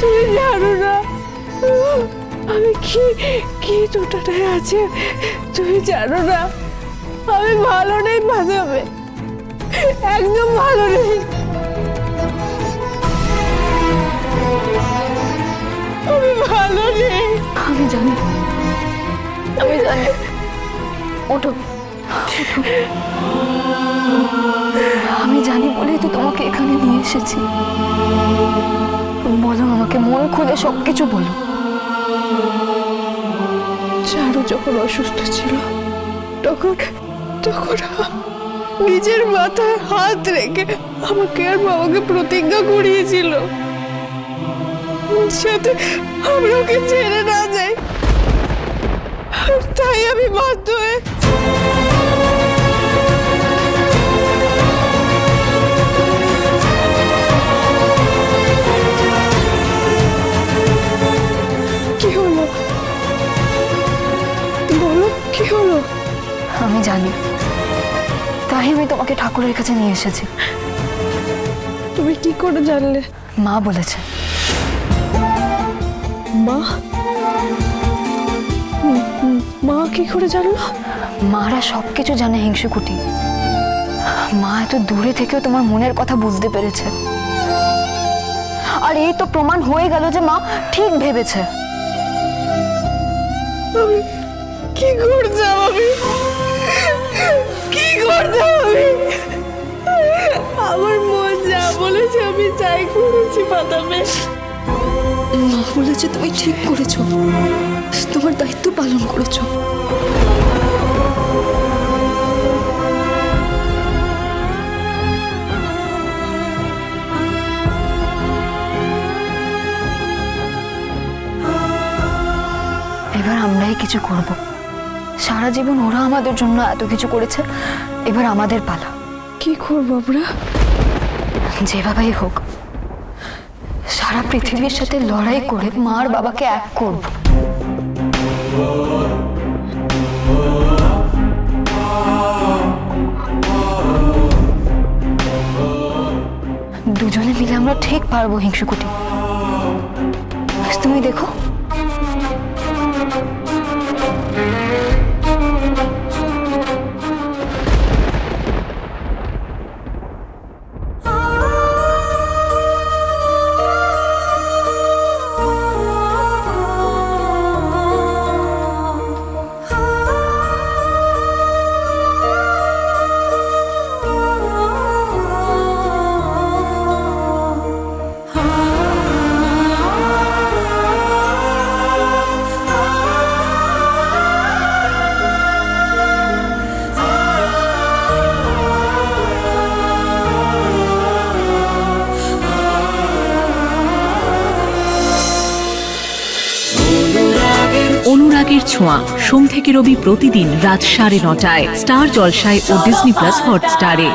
তুমি জানো না আমি কি কি দুটাটায় আছে, তুমি জানো না আমি ভালো নেই বাঁচাবে, একদম ভালো নেই। আমি ভালো নেই। আমি জানি, আমি জানি। ওঠো, ওঠো। আমি জানি বলেই তো তোমাকে এখানে নিয়ে এসেছি। বলো আমাকে, মন খুলে সবকিছু বলো। চারু যখন অসুস্থ ছিল তখন তখন নিজের মাথায় হাত রেখে আমাকে আর বাবাকে প্রতিজ্ঞা করিয়েছিল যাতে আমরা ওকে ছেড়ে না যাই, আর তাই আমি বাধ্য হয়ে কি হলো বলো, কি হলো? আমি জানি, তাই আমি তোমাকে ঠাকুরের কাছে নিয়ে এসেছি। তুমি কি করে জানলে? মা বলেছে। মা? মা কি করে জানলো? মারা সবকিছু জানে হিংসুকুটি। মা এত দূরে থেকেও তোমার মনের কথা বুঝতে পেরেছে, আর এই তো প্রমাণ হয়ে গেল যে মা ঠিক ভেবেছে। আমি কি করতাম, আমি কি করতাম, আমি আমার মন যা বলেছে আমি তাই করেছি পাতাবে। মা বলেছে তুমি ঠিক করেছো, তোমার দায়িত্ব পালন করেছো। এবার আমরাই কিছু করব। সারা জীবন ওরা আমাদের জন্য এত কিছু করেছে, এবার আমাদের পালা। কি করবো আমরা? যেভাবেই হোক সারা পৃথিবীর সাথে লড়াই করে মার বাবাকে এক করব। দুজনে মিলে আমরা ঠিক পারবো হিংসুকুটি, তুমি দেখো। অনুরাগের ছোঁয়া সোম থেকে রবি প্রতিদিন রাত 9:30টায় স্টার জলসায় ও ডিজনি প্লাস হটস্টারে।